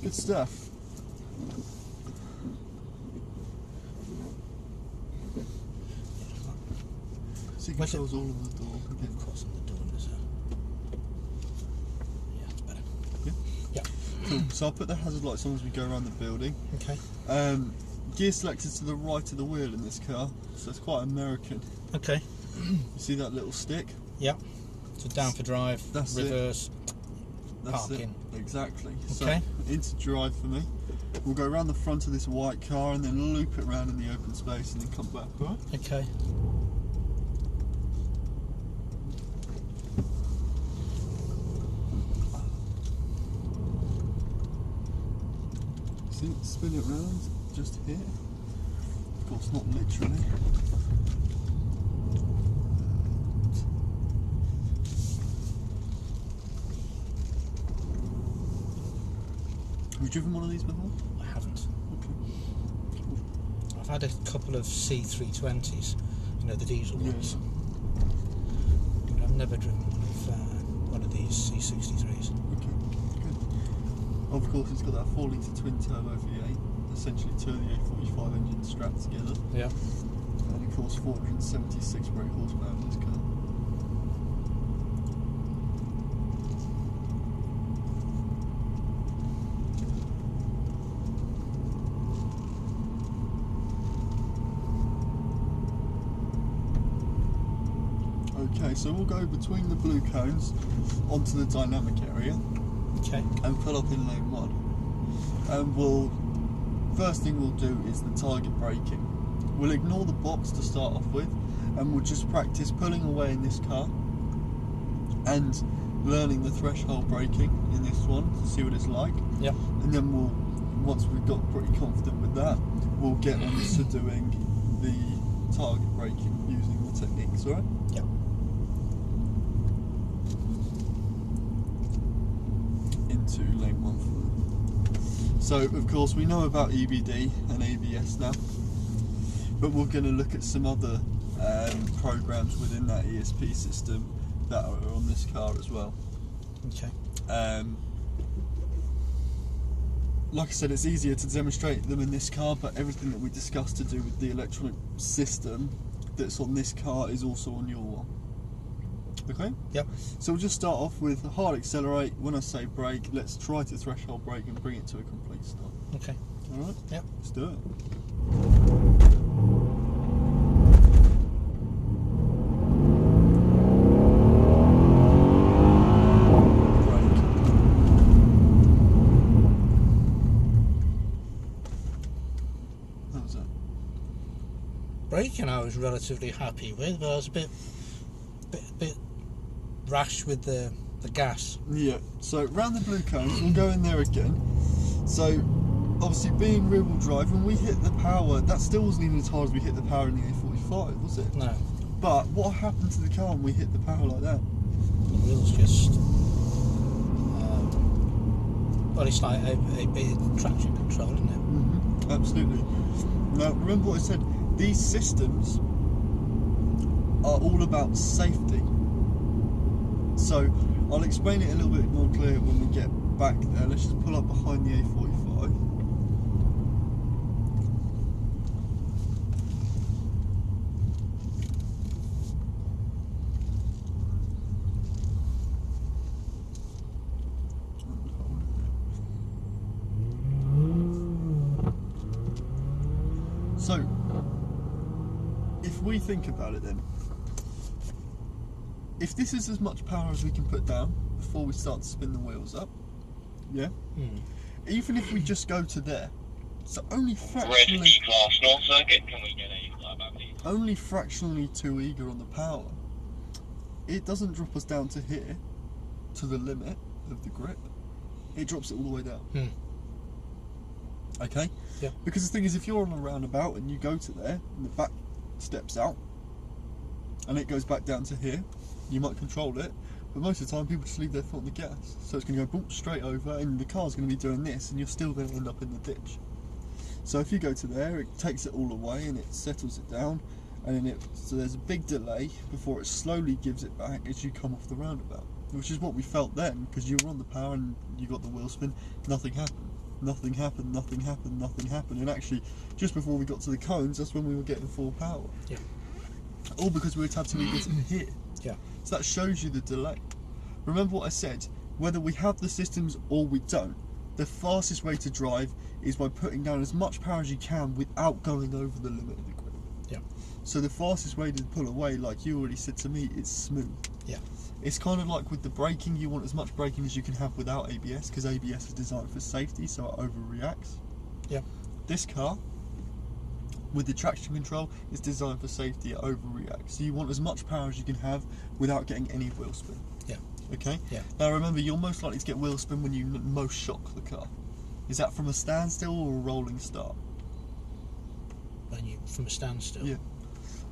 Good stuff. So you can close all of the door. Okay. Crossing the door, is yeah, it's better. Yeah. Yeah. Cool. So I'll put the hazard lights on as we go around the building. Okay. Gear selected to the right of the wheel in this car, so it's quite American. Okay. You see that little stick? Yeah. So down for drive, That's reverse, That's parking. it. Exactly. Okay. So into drive for me. We'll go around the front of this white car and then loop it around in the open space and then come back. All right? Okay. See, spin it round just here. Of course, not literally. Have you driven one of these before? I haven't. Okay. I've had a couple of C320s, you know, the diesel ones. But I've never driven one of these C63s. Okay, good. Of course, it's got that 4-litre twin turbo V8, essentially two of the A45 engines strapped together. Yeah. And of course, 476 brake horsepower in this car. Okay, so we'll go between the blue cones onto the dynamic area. Okay. And pull up in lane 1. And first thing we'll do is the target braking. We'll ignore the box to start off with, and we'll just practice pulling away in this car and learning the threshold braking in this one to see what it's like. Yep. And then once we've got pretty confident with that, we'll get on to doing the target braking using the techniques, alright? Yep. Into lane 1 for them. So of course we know about EBD and ABS now, but we're going to look at some other programs within that ESP system that are on this car as well. Okay. Like I said, it's easier to demonstrate them in this car, but everything that we discussed to do with the electronic system that's on this car is also on your one. Okay? Yep. So we'll just start off with hard accelerate. When I say brake, let's try to threshold brake and bring it to a complete stop. Okay. Alright? Yep. Let's do it. Braking I was relatively happy with, but I was a bit rash with the gas. Yeah, so round the blue cones, we'll go in there again. So obviously being rear wheel drive, when we hit the power, that still wasn't even as hard as we hit the power in the A45, was it? No. But what happened to the car when we hit the power like that? The wheels just well, it's like a bit of traction control, isn't it? Mm-hmm. Absolutely. Now remember what I said, these systems are all about safety. So I'll explain it a little bit more clear when we get back there. Let's just pull up behind the A45. So if we think about it then, if this is as much power as we can put down before we start to spin the wheels up, yeah? Even if we just go to there, so only fractionally too eager on the power, it doesn't drop us down to here, to the limit of the grip, it drops it all the way down. Okay? Yeah. Because the thing is, if you're on a roundabout and you go to there, and the back steps out, and it goes back down to here, you might control it, but most of the time people just leave their foot on the gas. So it's going to go boom, straight over, and the car's going to be doing this, and you're still going to end up in the ditch. So if you go to there, it takes it all away, and it settles it down, and then so there's a big delay before it slowly gives it back as you come off the roundabout. Which is what we felt then, because you were on the power and you got the wheel spin, nothing happened. nothing happened, and actually just before we got to the cones, that's when we were getting full power. Yeah. All because we had to leave it here. Yeah. So that shows you the delay. Remember what I said, whether we have the systems or we don't, the fastest way to drive is by putting down as much power as you can without going over the limit of the grip. Yeah. So the fastest way to pull away, like you already said to me, is smooth. Yeah. It's kind of like with the braking, you want as much braking as you can have without ABS, because ABS is designed for safety, so it overreacts. Yeah. This car, with the traction control, is designed for safety, it overreacts. So you want as much power as you can have without getting any wheel spin. Yeah. Okay? Yeah. Now remember, you're most likely to get wheel spin when you most shock the car. Is that from a standstill or a rolling start? From a standstill. Yeah.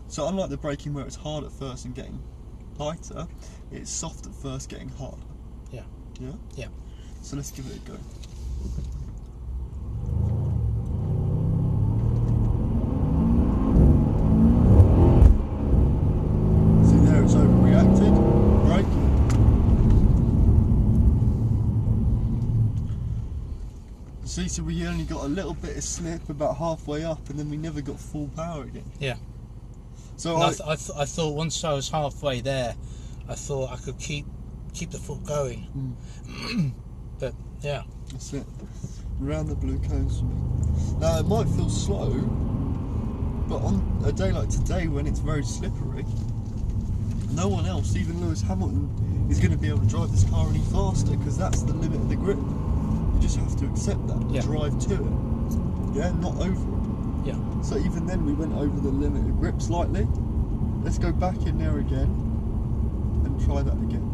So unlike the braking where it's hard at first and getting lighter, it's soft at first getting harder. Yeah. Yeah? Yeah. So let's give it a go. See there, it's overreacted. Brake. See, so we only got a little bit of slip about halfway up, and then we never got full power again. Yeah. So I thought once I was halfway there, I thought I could keep the foot going. But yeah. That's it. Around the blue cones for me. Now it might feel slow, but on a day like today when it's very slippery, no one else, even Lewis Hamilton, is going to be able to drive this car any faster, because that's the limit of the grip. You just have to accept that, Yeah. drive to it, yeah, not over it. Yeah. So even then we went over the limit of grip slightly. Let's go back in there again and try that again.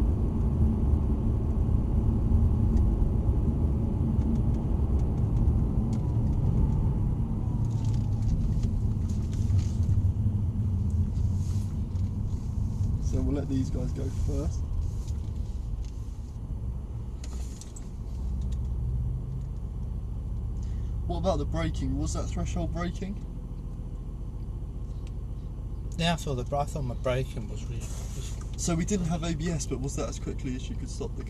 So we'll let these guys go first. What about the braking? Was that threshold braking? Yeah, I thought my braking was really. So we didn't have ABS, but was that as quickly as you could stop the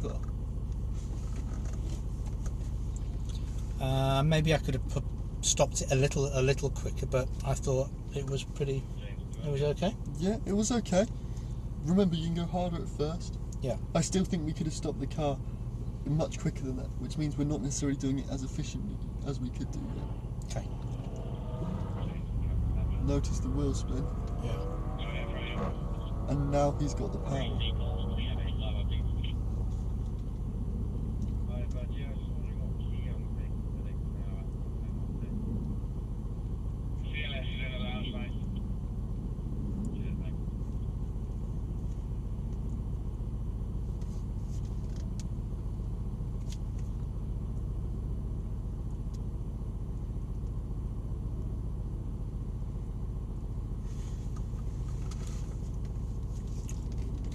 car? Maybe I could have stopped it a little quicker, but I thought it was okay. Yeah, it was okay. Remember, you can go harder at first. Yeah. I still think we could have stopped the car much quicker than that, which means we're not necessarily doing it as efficiently as we could do it. Okay. Notice the wheel spin, Yeah. and now he's got the power.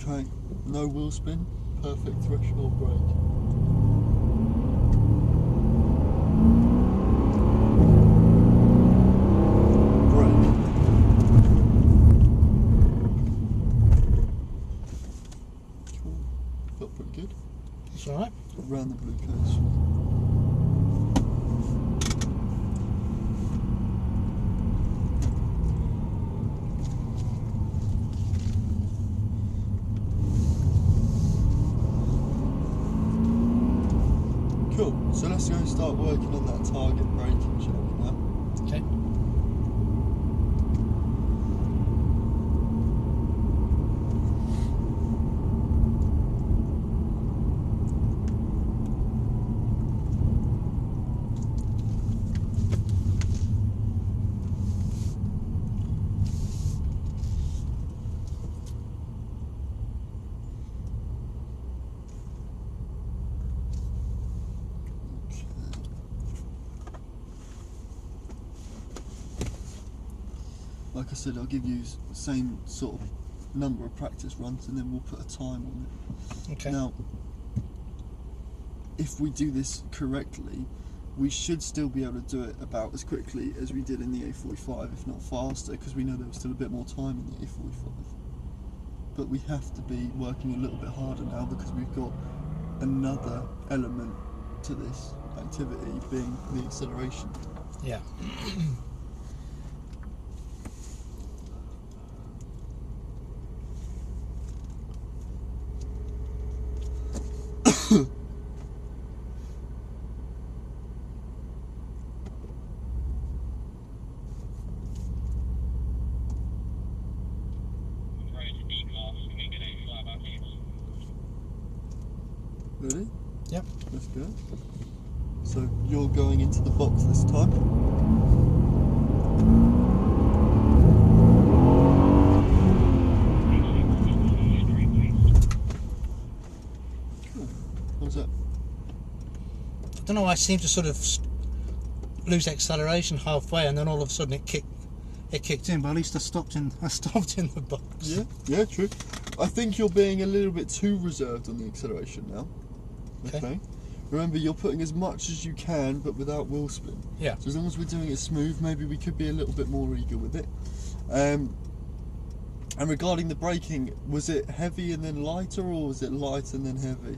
Okay, no wheel spin, perfect threshold brake. Brake. Cool, felt pretty good. It's alright. Around the blue coast. Cool, so let's go and start working on that target braking, shall we now? Okay. Like I said, I'll give you the same sort of number of practice runs, and then we'll put a time on it. Okay. Now, if we do this correctly, we should still be able to do it about as quickly as we did in the A45, if not faster, because we know there was still a bit more time in the A45. But we have to be working a little bit harder now, because we've got another element to this activity being the acceleration. Yeah. Ready? Yep. Let's go. So you're going into the box this time. Cool. How's that? I don't know. I seem to sort of lose acceleration halfway, and then all of a sudden it kicked in. But at least I stopped in the box. Yeah. Yeah. True. I think you're being a little bit too reserved on the acceleration now. Okay. Remember, you're putting as much as you can, but without wheel spin. Yeah. So as long as we're doing it smooth, maybe we could be a little bit more eager with it. And regarding the braking, was it heavy and then lighter, or was it light and then heavy?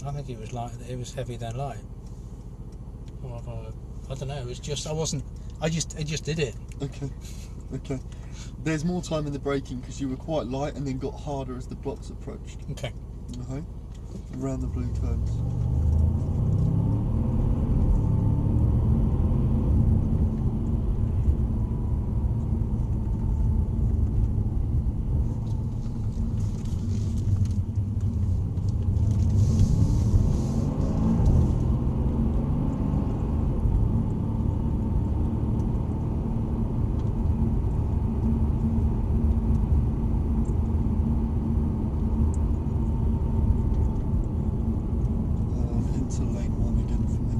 I think it was light. It was heavy then light. Or, I don't know. It was just I just did it. Okay. Okay. There's more time in the braking because you were quite light and then got harder as the blocks approached. Okay. Okay. Around the blue cones. Into lane 1 again for me.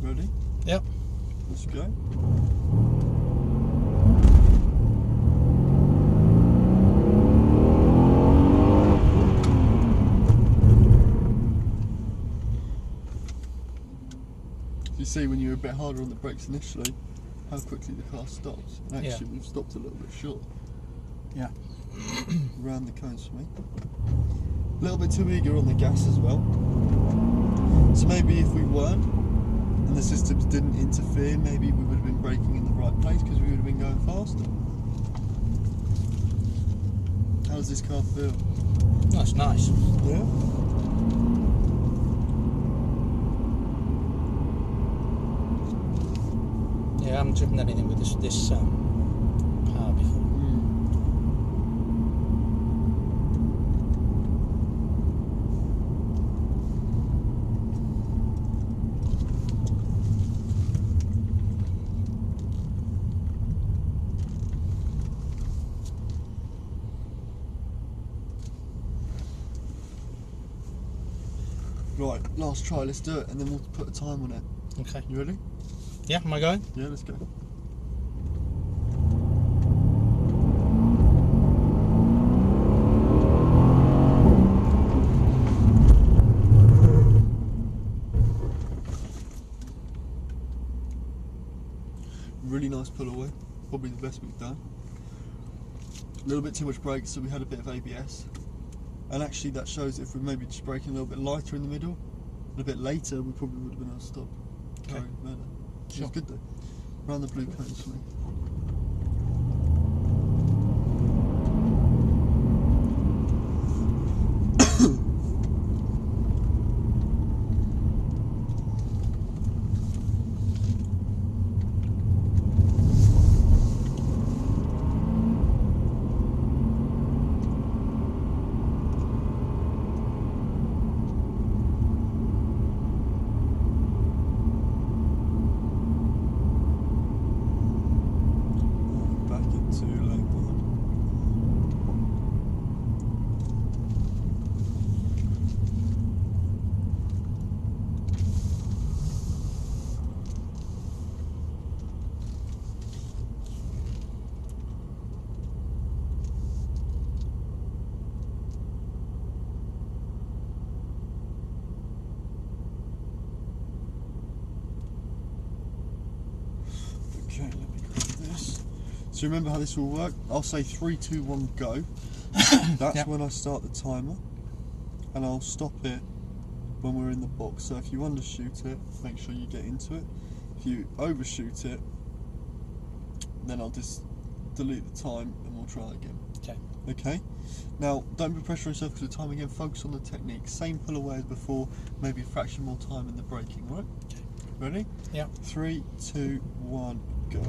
Ready? Yep. Let's go. You see when you're a bit harder on the brakes initially, how quickly the car stops. And actually, we've stopped a little bit short. Yeah. Around the cones for me. A little bit too eager on the gas as well. So maybe if we weren't, and the systems didn't interfere, maybe we would have been braking in the right place because we would have been going faster. How does this car feel? That's nice. Yeah? Yeah, I haven't driven anything with this power before. Right, last try, let's do it, and then we'll put a time on it. Okay. You ready? Yeah, am I going? Yeah, let's go. Really nice pull away, probably the best we've done. A little bit too much brake, so we had a bit of ABS. And actually that shows if we're maybe just braking a little bit lighter in the middle, and a bit later we probably would have been able to stop. Okay. Better. Sure. It's good though. Around the blue cones for me. So remember how this will work? I'll say 3, 2, 1, go. That's Yep. when I start the timer, and I'll stop it when we're in the box. So if you undershoot it, make sure you get into it. If you overshoot it, then I'll just delete the time and we'll try again. Okay. Okay? Now, don't put pressure on yourself because the time again, focus on the technique. Same pull away as before, maybe a fraction more time in the braking, right? Okay. Ready? Yep. 3, 2, 1, go.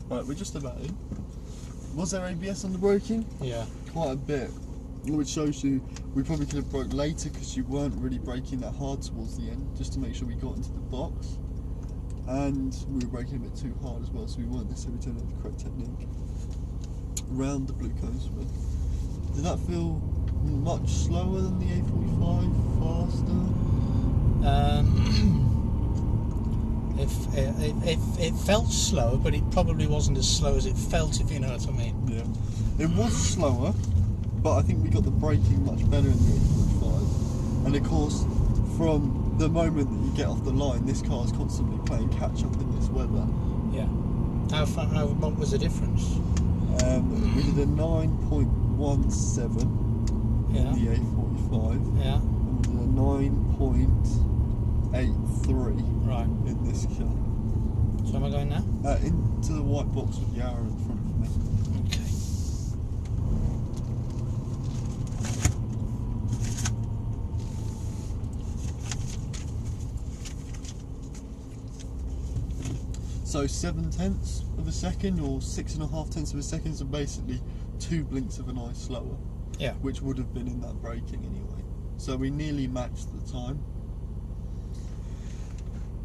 Right, we're just about in. Was there ABS on the braking? Yeah. Quite a bit, which shows you we probably could have broke later because you weren't really braking that hard towards the end, just to make sure we got into the box. And we were braking a bit too hard as well, so we weren't necessarily turning the correct technique. Round the blue cones. Did that feel much slower than the A45? Faster? It felt slow, but it probably wasn't as slow as it felt, if you know what I mean. Yeah. It was slower, but I think we got the braking much better in the A45. And of course, from the moment that you get off the line, this car is constantly playing catch up in this weather. Yeah. What was the difference? We did a 9.17 Yeah. in the A45. Yeah. And we did a 9.83 Right. in this car. So am I going now? Into the white box with the arrow in front of me. Okay. So 7/10 of a second or 6.5 tenths of a second, so basically 2 blinks of an eye slower. Yeah. Which would have been in that braking anyway. So we nearly matched the time.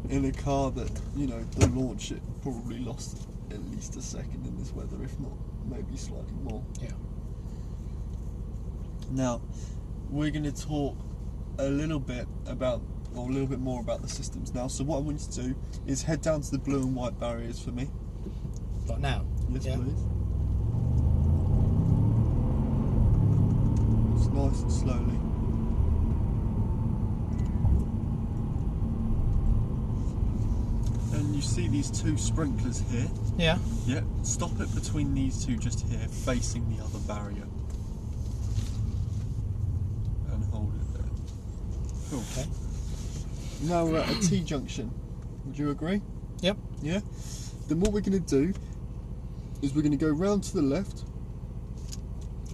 In a car that, you know, the launch it probably lost at least a second in this weather, if not maybe slightly more. Yeah. Now, we're going to talk a little bit more about the systems now. So what I want you to do is head down to the blue and white barriers for me. But now? Yes, Yeah. please. It's nice and slowly. And you see these 2 sprinklers here. Yeah. Yeah. Stop it between these 2 just here, facing the other barrier. And hold it there. Cool. Okay. Now we're at a T-junction. Would you agree? Yep. Yeah? Then what we're going to do is we're going to go round to the left,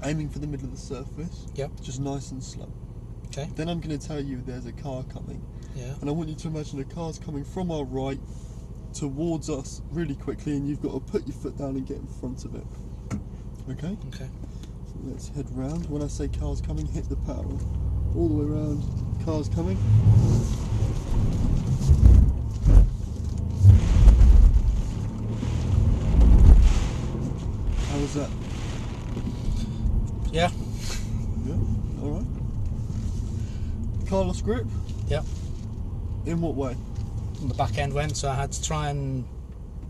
aiming for the middle of the surface. Yep. Just nice and slow. Okay. Then I'm going to tell you there's a car coming. Yeah. And I want you to imagine a car's coming from our right towards us really quickly, and you've got to put your foot down and get in front of it. Okay? Okay. So let's head round. When I say car's coming, hit the pedal. All the way around. Car's coming. How was that? Yeah. Yeah? Alright. Car lost grip? Yep. In what way? The back end went, so I had to try and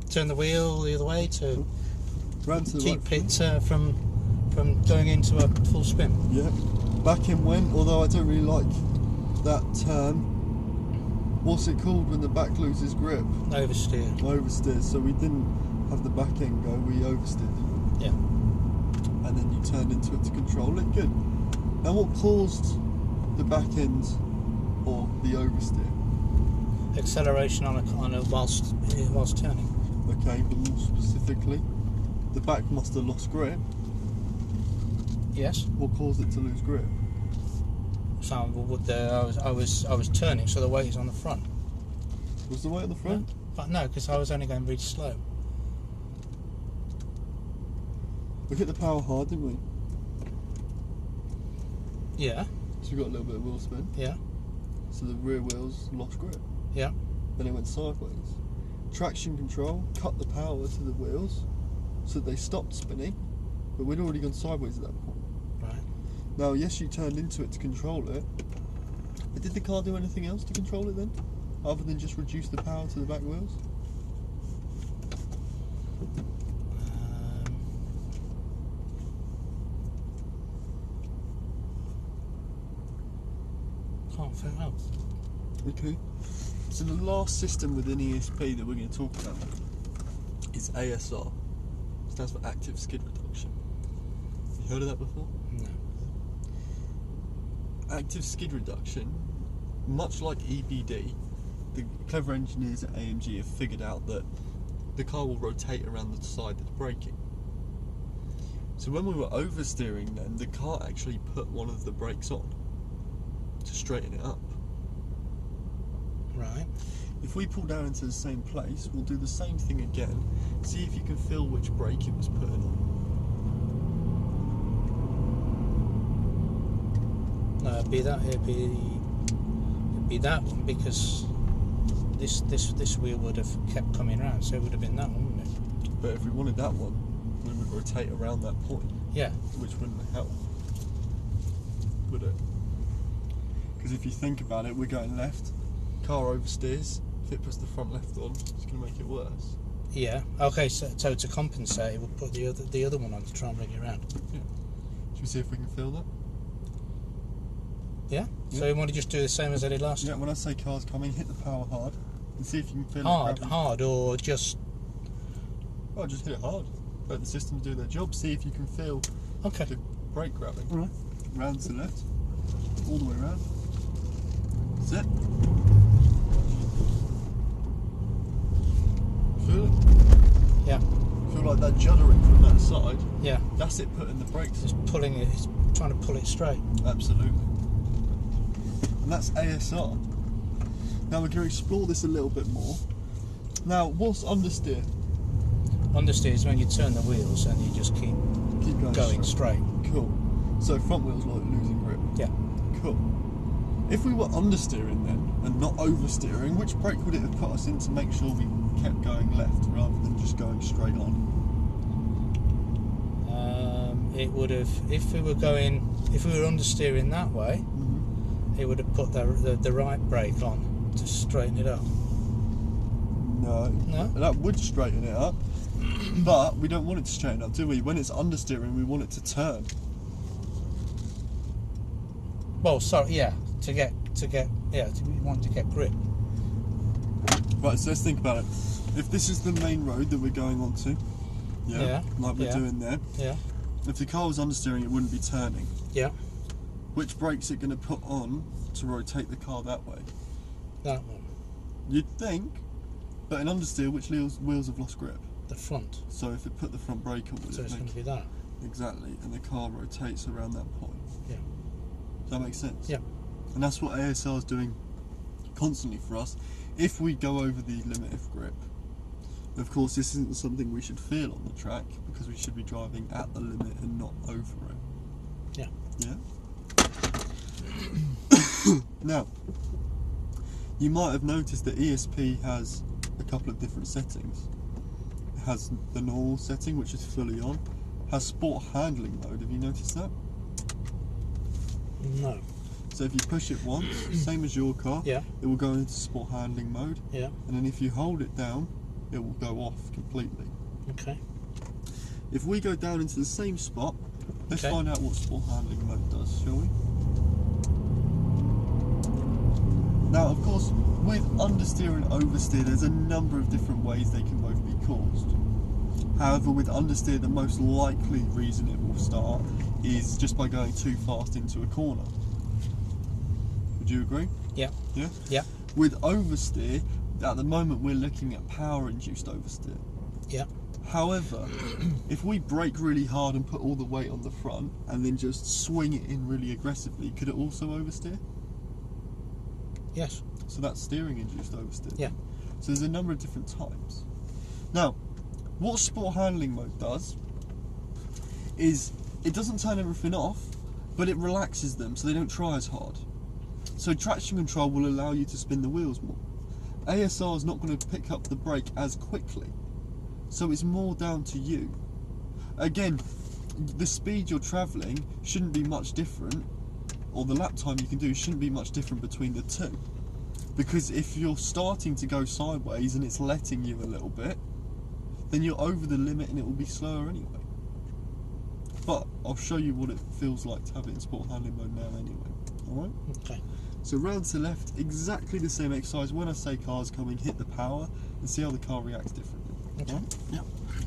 turn the wheel the other way to Round to the keep right. it from going into a full spin. Yeah. Back end went, although I don't really like that term. What's it called when the back loses grip? Oversteer. Oversteer. So we didn't have the back end go, we oversteered. Yeah. And then you turned into it to control it. Good. Now what caused the back end or the oversteer? Acceleration on a whilst turning. Okay, but more specifically, the back must have lost grip. Yes. What caused it to lose grip? So I was turning, so the weight is on the front. Was the weight on the front? No, but no, because I was only going really slow. We hit the power hard, didn't we? Yeah. So we got a little bit of wheel spin. Yeah. So the rear wheels lost grip. Yeah. Then it went sideways. Traction control cut the power to the wheels so that they stopped spinning, but we'd already gone sideways at that point. Right. Now, yes, you turned into it to control it, but did the car do anything else to control it then? Other than just reduce the power to the back wheels? Can't figure out. Okay. So the last system within ESP that we're going to talk about is ASR. It stands for Active Skid Reduction. You heard of that before? No. Active Skid Reduction, much like EBD, the clever engineers at AMG have figured out that the car will rotate around the side that's braking. So when we were oversteering then, the car actually put one of the brakes on to straighten it up. Right. If we pull down into the same place, we'll do the same thing again. See if you can feel which brake it was putting on. No, it'd be that one, because this wheel would have kept coming round, so it would have been that one, wouldn't it? But if we wanted that one, we would rotate around that point. Yeah. Which wouldn't help, would it? Because if you think about it, we're going left, car oversteers, if it puts the front left on, it's going to make it worse. Yeah. Okay, so to compensate, we'll put the other one on to try and bring it around. Yeah. Should we see if we can feel that? Yeah? Yeah. So you want to just do the same as I did last Yeah, time? when I say car's coming, hit the power hard and see if you can feel Hard, it. Grabbing. hard, or just... Oh, just hit it hard. Let the system do their job. See if you can feel Okay. the brake grabbing. Right. Round to the left. All the way round. That's it. Feel it? Yeah. Feel like that juddering from that side? Yeah. That's it putting the brakes. It's pulling it, it's trying to pull it straight. Absolutely. And that's ASR. Now we're going to explore this a little bit more. Now, what's understeer? Understeer is when you turn the wheels and you just keep going straight. Cool. So front wheels like losing grip. Yeah. Cool. If we were understeering then and not oversteering, which brake would it have put us in to make sure we kept going left rather than just going straight on? It would have, if we were understeering that way, it would have put the right brake on to straighten it up. No. No? That would straighten it up. But we don't want it to straighten up, do we? When it's understeering, we want it to turn. Well, sorry, yeah, we want to get grip. Right, so let's think about it. If this is the main road that we're going onto, like we're doing there, Yeah. if the car was understeering, it wouldn't be turning. Yeah. Which brake's it going to put on to rotate the car that way? That one. You'd think, but in understeer, which wheels have lost grip? The front. So if it put the front brake on, would So it it's going to be that. Exactly, and the car rotates around that point. Yeah. Does that make sense? Yeah. And that's what ASR is doing constantly for us. If we go over the limit of grip, of course this isn't something we should feel on the track, because we should be driving at the limit and not over it. Yeah. Yeah? Now, you might have noticed that ESP has a couple of different settings. It has the normal setting, which is fully on, has sport handling mode. Have you noticed that? No. So if you push it once, same as your car, Yeah. it will go into sport handling mode, Yeah. and then if you hold it down, it will go off completely. Okay. If we go down into the same spot, let's Okay. find out what sport handling mode does, shall we? Now, of course, with understeer and oversteer, there's a number of different ways they can both be caused. However, with understeer, the most likely reason it will start is just by going too fast into a corner. Would you agree? Yeah. Yeah? Yeah. With oversteer, at the moment we're looking at power-induced oversteer. Yeah. However, if we brake really hard and put all the weight on the front and then just swing it in really aggressively, could it also oversteer? Yes. So that's steering-induced oversteer. Yeah. So there's a number of different types. Now, what sport handling mode does is it doesn't turn everything off, but it relaxes them so they don't try as hard. So traction control will allow you to spin the wheels more. ASR is not going to pick up the brake as quickly, so it's more down to you. Again, the speed you're travelling shouldn't be much different, or the lap time you can do shouldn't be much different between the two. Because if you're starting to go sideways and it's letting you a little bit, then you're over the limit and it will be slower anyway. But I'll show you what it feels like to have it in sport handling mode now anyway. Alright? Okay. So round to the left, exactly the same exercise. When I say car's coming, hit the power and see how the car reacts differently. Okay. Right? Yep.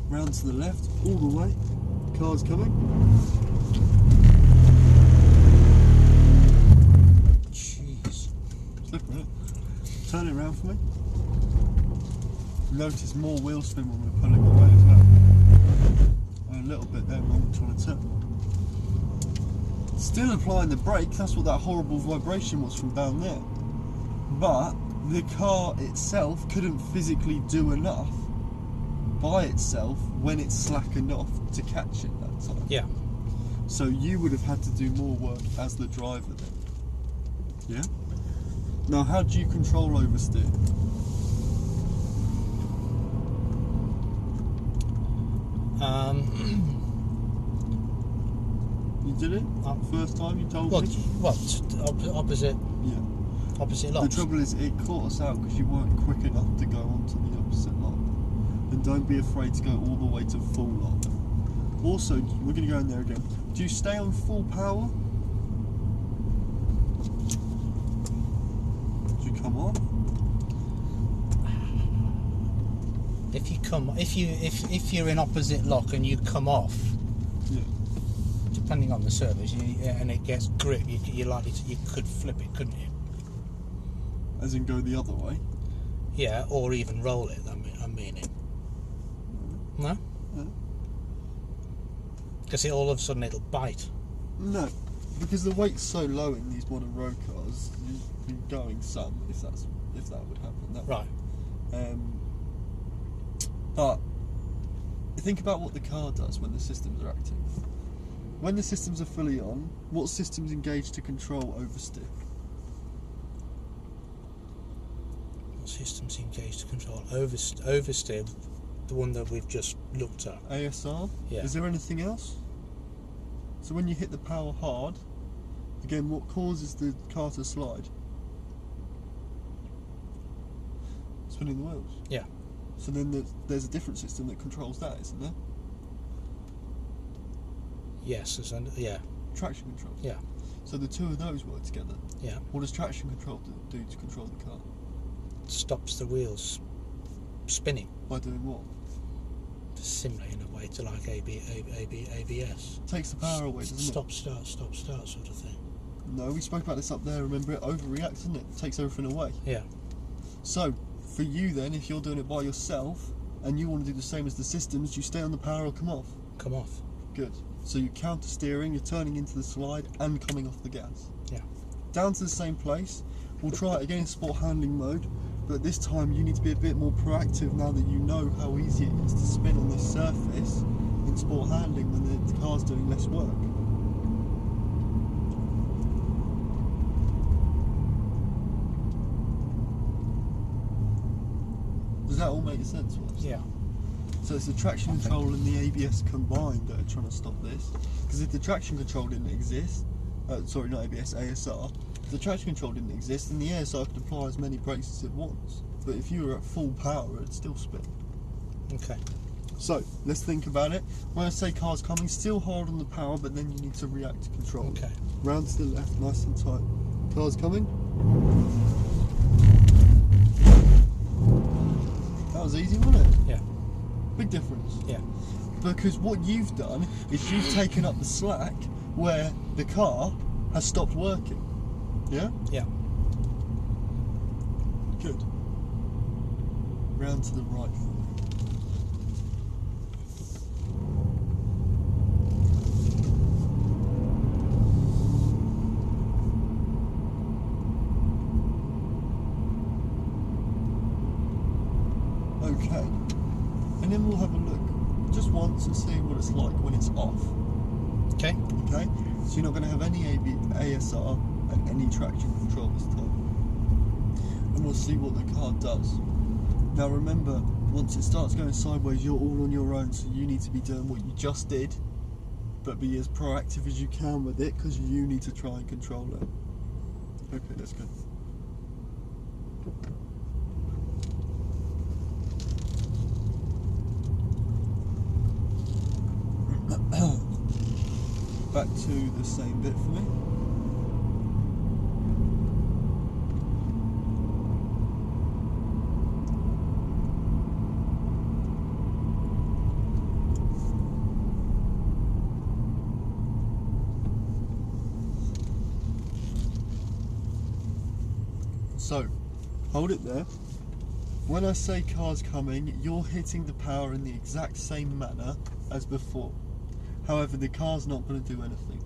Round to the left, all the way. Car's coming. Jeez. Slippery, isn't it? Turn it around for me. Notice more wheel spin when we're pulling away as well. And a little bit there when we're trying to turn. Still applying the brake, that's what that horrible vibration was from down there. But the car itself couldn't physically do enough by itself when it slackened off to catch it that time. Yeah. So you would have had to do more work as the driver then. Yeah? Now how do you control oversteer? You did it? First time you told me? Opposite Yeah. opposite locks? The trouble is it caught us out because you weren't quick enough to go onto the opposite lock. And don't be afraid to go all the way to full lock. Also, we're going to go in there again. Do you stay on full power? Do you come on? If you're in opposite lock and you come off, Yeah. depending on the service, and it gets grip, you're likely to, you could flip it, couldn't you? As in go the other way? Yeah, or even roll it. I'm meaning. No? No. Because all of a sudden it'll bite. No, because the weight's so low in these modern road cars, you're going some if that would happen. That Right. But think about what the car does when the systems are active. When the systems are fully on, what systems engage to control oversteer? What systems engaged to control oversteer? The one that we've just looked at. ASR? Yeah. Is there anything else? So when you hit the power hard, again, what causes the car to slide? Spinning the wheels. Yeah. So then there's a different system that controls that, isn't there? Yes. Yeah. Traction control. Yeah. So the two of those work together. Yeah. What does traction control do to control the car? Stops the wheels spinning. By doing what? Similar in a way to like ABS. Takes the power away, doesn't Stop, start sort of thing. it? No, we spoke about this up there, remember? It overreacts, doesn't it? Takes everything away. Yeah. So, for you then, if you're doing it by yourself, and you want to do the same as the systems, you stay on the power or come off? Come off. Good. So you're counter steering, you're turning into the slide and coming off the gas. Yeah. Down to the same place. We'll try it again in sport handling mode, but this time you need to be a bit more proactive now that you know how easy it is to spin on this surface in sport handling when the car's doing less work. Does that all make sense? Yeah. So it's the traction control and the ABS combined that are trying to stop this. Because if the traction control didn't exist, sorry, not ABS, ASR, if the traction control didn't exist, then the ASR could apply as many brakes as it wants. But if you were at full power, it'd still spin. Okay. So let's think about it. When I say car's coming, still hard on the power, but then you need to react to control. Okay. Round to the left, nice and tight. Car's coming. That was easy, wasn't it? Yeah. Big difference. Yeah. Because what you've done is you've taken up the slack where the car has stopped working. Yeah? Yeah. Good. Round to the right. Okay. And then we'll have a look just once and see what it's like when it's off. Okay. Okay? So you're not going to have any ASR and any traction control this time. And we'll see what the car does. Now remember, once it starts going sideways, you're all on your own, so you need to be doing what you just did, but be as proactive as you can with it, because you need to try and control it. Okay, let's go. back to the same bit for me. So, hold it there. When I say car's coming, you're hitting the power in the exact same manner as before. However, the car's not going to do anything.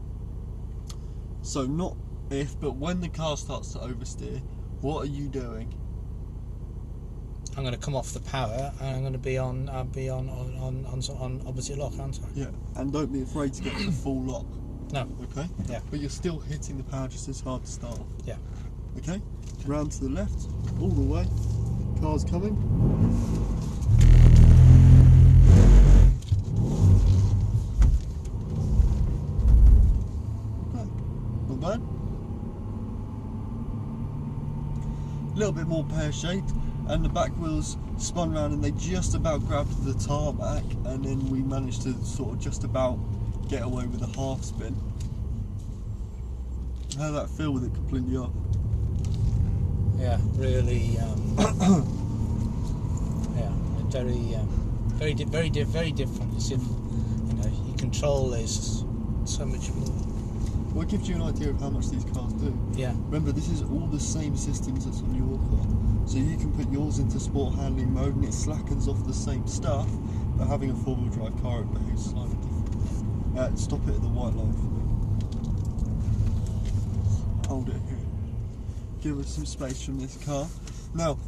So not if, but when the car starts to oversteer, what are you doing? I'm going to come off the power and I'm going to be on opposite lock, aren't I? Yeah, and don't be afraid to get to the full lock. No. Okay? Yeah. But you're still hitting the power just as hard to start off. Yeah. Okay? Round to the left, all the way. Car's coming. Okay, not bad. A little bit more pear-shaped, and the back wheels spun round and they just about grabbed the tarmac, and then we managed to sort of just about get away with a half spin. How did that feel with it completely off? Yeah, really. Very different. As if your control is so much more. Well, it gives you an idea of how much these cars do. Yeah. Remember, this is all the same systems that's on your car, so you can put yours into sport handling mode, and it slackens off the same stuff. But having a four-wheel drive car, it behaves slightly different. Stop it at the white line for me. Hold it here. Give us some space from this car. Now,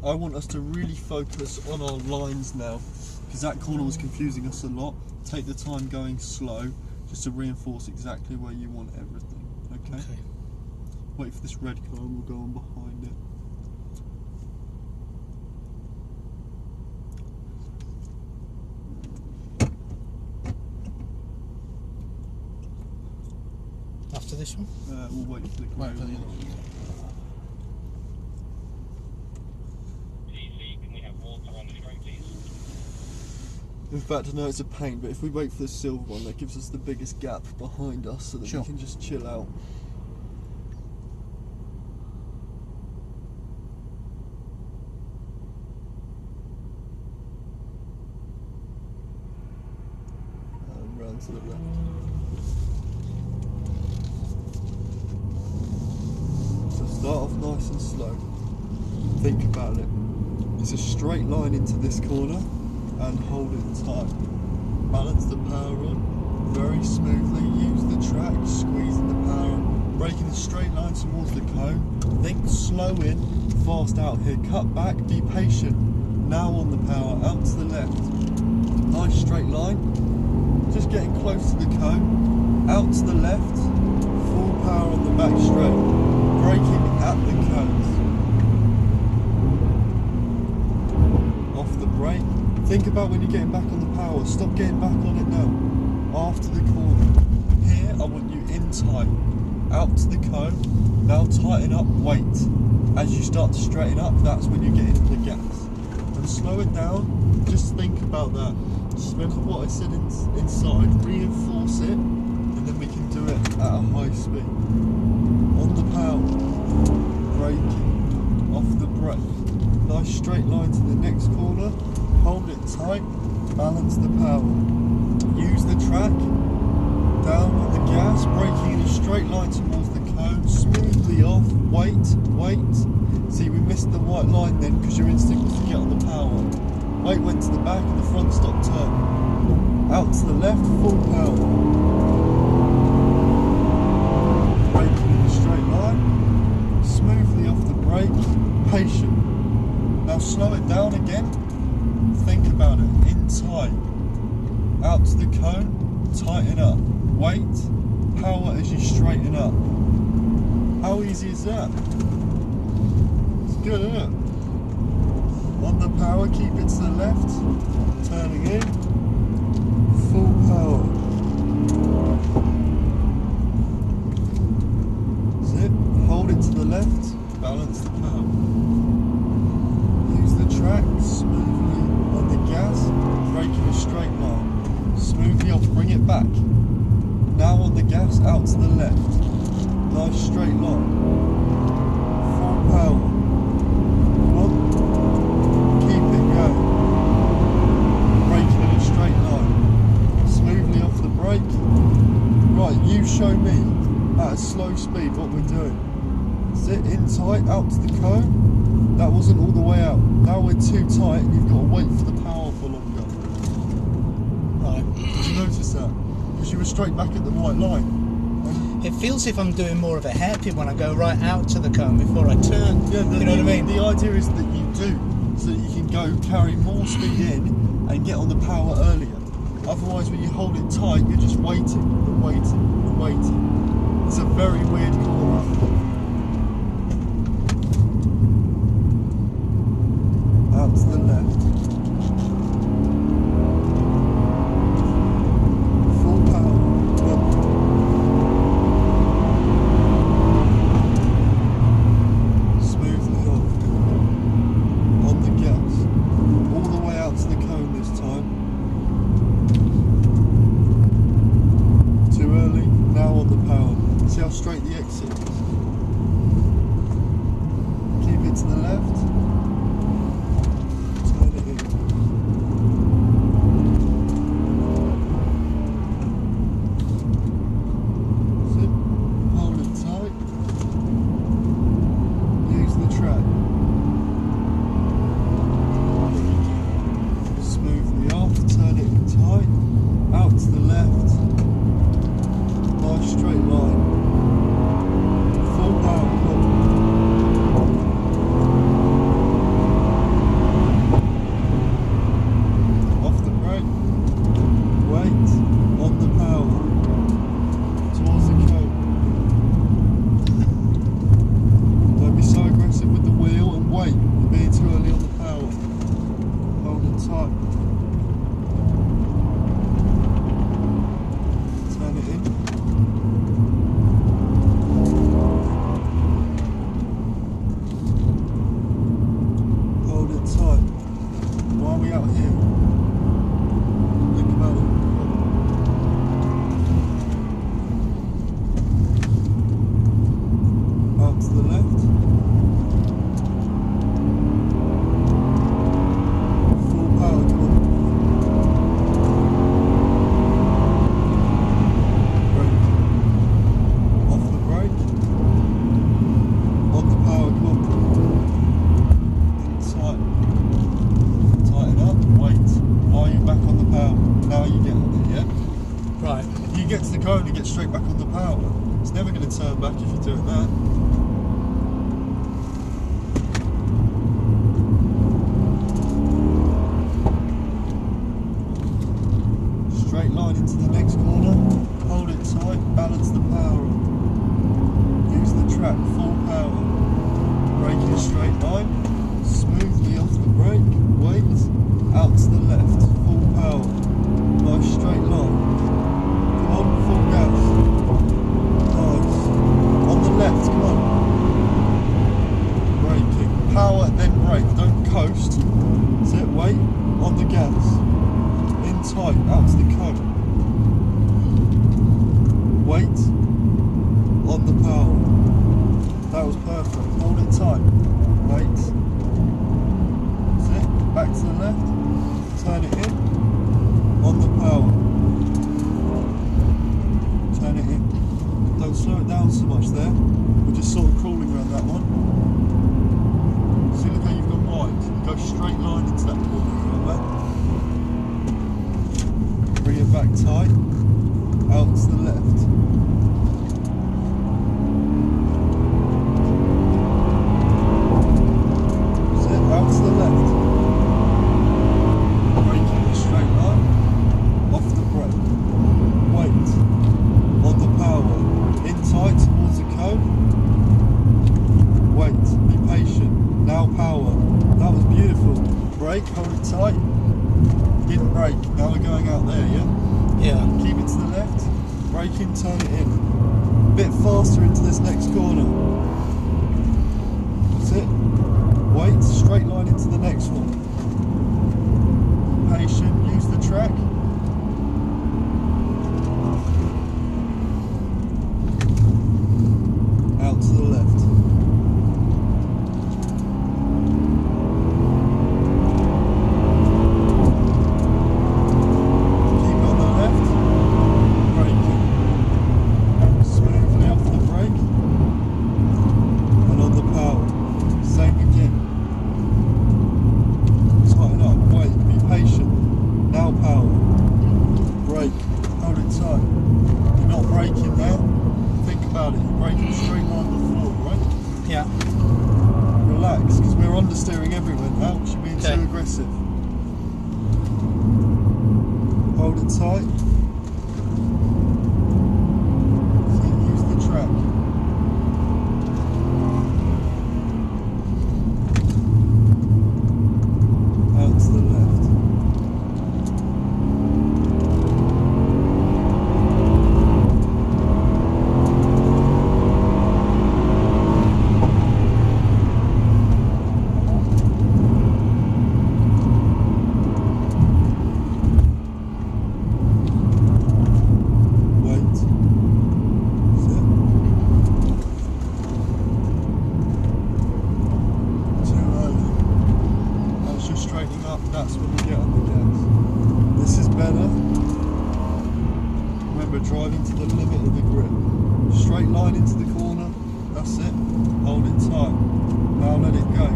I want us to really focus on our lines now, because that corner was confusing us a lot. Take the time going slow, just to reinforce exactly where you want everything. Okay? Wait for this red car and we'll go on behind it. After this one? We'll wait for the grey one. In fact, I know it's a pain, but if we wait for the silver one, that gives us the biggest gap behind us so that we can just chill out. And round to the left. So start off nice and slow. Think about it. It's a straight line into this corner. And hold it tight. Balance the power on very smoothly. Use the track, squeezing the power on. Braking a straight line towards the cone. Think slow in, fast out here. Cut back, be patient. Now on the power, out to the left. Nice straight line. Just getting close to the cone. Out to the left. Full power on the back straight. Braking at the cones. Off the brake. Think about when you're getting back on the power. Stop getting back on it now. After the corner. Here, I want you in tight. Out to the cone. Now tighten up, wait. As you start to straighten up, that's when you get into the gas. And slow it down. Just think about that. Just remember what I said inside. Reinforce it, and then we can do it at a high speed. On the power. Braking. Off the brake. Nice straight line to the next corner. Hold it tight, balance the power. Use the track, down on the gas, braking in a straight line towards the cone, smoothly off, wait. See, we missed the white line then because your instinct was to get on the power. Weight went to the back and the front stopped turning. Out to the left, full power. Braking in a straight line, smoothly off the brake, patient. Now slow it down again. Think about it, in tight. Out to the cone, tighten up. Wait, power as you straighten up. How easy is that? It's good, isn't it? On the power, keep it to the left. Turning in. Full power. That's it. Hold it to the left. Balance the power. Use the track smoothly. On the gas, braking a straight line. Smoothly off, bring it back. now on the gas, out to the left. Nice straight line. Full power. Come on. Keep it going. Braking in a straight line. Smoothly off the brake. Right, you show me at a slow speed what we're doing. Sit in tight, out to the cone. That wasn't all the way out. Now we're too tight and you've got to wait for the power for longer. Right. Did you notice that? Because you were straight back at the right line. It feels if I'm doing more of a hairpin when I go right out to the cone before I turn. Yeah, you know what I mean? The idea is that you do, so that you can go carry more speed in and get on the power earlier. Otherwise, when you hold it tight, you're just waiting and waiting and waiting. It's a very weird corner. Out to the left. Full power. Up. Smoothly off. On the gas. All the way out to the cone this time. Too early. Now on the power. See how straight the exit is. Keep it to the left. Turn it in. Sit. Hold it tight. Use the track. Smoothly off. Turn it in tight. Out to the left. Nice straight line. Full power. Off the brake. Wait. On the power. Towards the cone. Don't be so aggressive with the wheel and wait. You're being too early on the power. Hold it tight. Turn it in. Hold it tight. Why are we out here? Think about it. Out to the left. Full power, come on. Brake. Off the brake. On the power, come on. In tight. Tighten up, wait. Are you back on the power? Now you get on it, yeah? Right. If you get to the cone and get straight back on the power, it's never going to turn back if you're doing that. Straight line into the next corner. Hold it tight, balance the power on. Use the track, full power. Brake in a straight line. Smoothly off the brake. Wait. Out to the left. Full power. Nice straight line. Come on, full gas. Nice. On the left, come on. Braking. Power, then brake. Don't coast. Sit, wait. On the gas. In tight. Out to the cone. Wait. On the power. That was perfect. Hold it tight. Wait. Sit. Back to the left. Turn it in. On the power. Turn it in. Don't slow it down so much there. We're just sort of crawling around that one. See, look how you've gone wide. You go straight line into that corner, remember? Bring it back tight. Out to the left. Sit. Out to the left. Braking a straight line. Off the brake. Wait. On the power. In tight towards the cone. Wait. Be patient. Now power. That was beautiful. Brake. Hold it tight. Didn't brake. Now we're going out there, yeah? Yeah. Keep it to the left. Brake in, turn it in. A bit faster into this next corner. That's it. Wait. Straight line into the next one. Patient, use the track. aggressive. Hold it tight. So use the track. Out to the left. Straightening up, that's when we get on the gas. This is better. Remember, driving to the limit of the grip. Straight line into the corner, that's it. Hold it tight. Now let it go.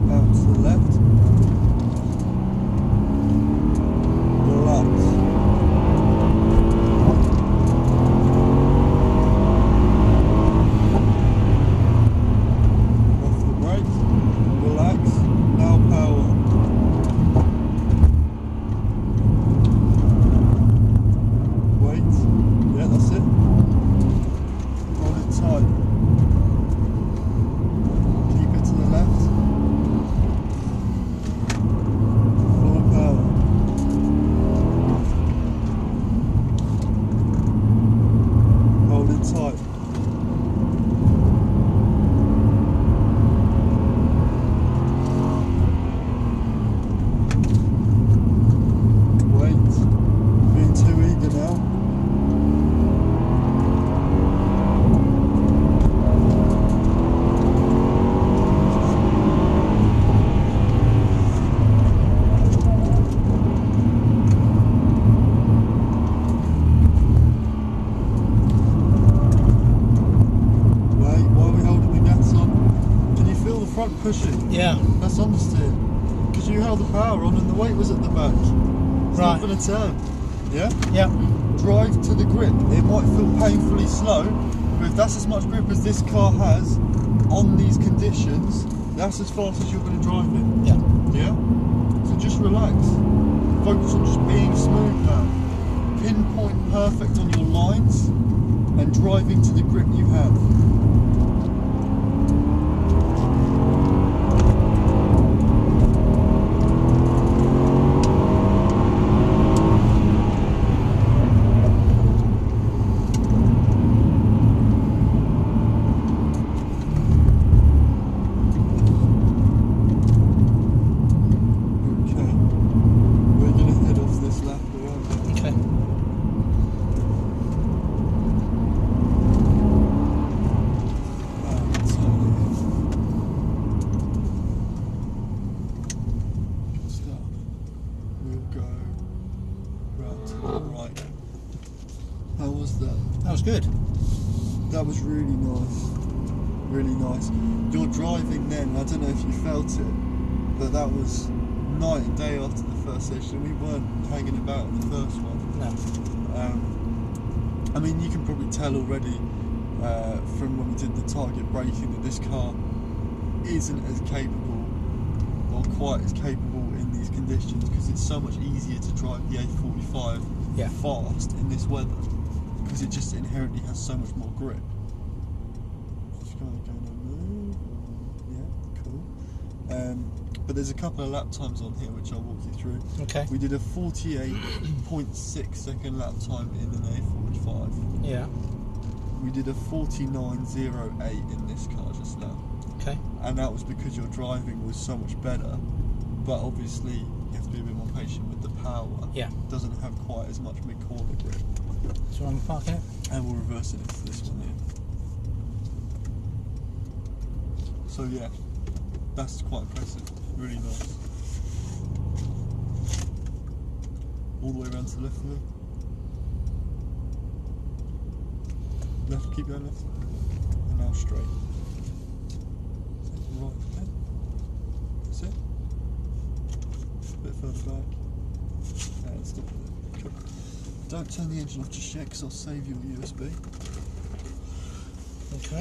Out to the left. Relax. Tight. Wait, being too eager now. Front pushing. Yeah. That's understeer. Because you held the power on and the weight was at the back. It's right. not going to turn. Yeah? Yeah. Drive to the grip. It might feel painfully slow, but if that's as much grip as this car has on these conditions, that's as fast as you're going to drive it. Yeah. Yeah? So just relax. Focus on just being smooth now. Pinpoint perfect on your lines and driving to the grip you have. Right. How was that? That was good. That was really nice. Really nice. Your driving then, I don't know if you felt it, but that was night and day after the first session. We weren't hanging about in the first one. No. I mean, you can probably tell already from when we did the target braking that this car isn't as capable or quite as capable in these conditions, because it's so much easier to drive the A45 fast in this weather, because it just inherently has so much more grip. Just going to move. Yeah, cool. But there's a couple of lap times on here which I'll walk you through. Okay. We did a 48.6 second lap time in an A45. Yeah. We did a 49.08 in this car just now. Okay. And that was because your driving was so much better, but obviously you have to be a bit more patient with the power. Yeah. It doesn't have quite as much mid-corner grip. So I'm parking it? And we'll reverse it into this one here. So yeah, that's quite impressive. Really nice. All the way around to the left of it. Left, keep going left. And now straight. Right there. That's it. A bit further back. And stop it there. Cool. Don't turn the engine off just yet, because I'll save your USB. Okay.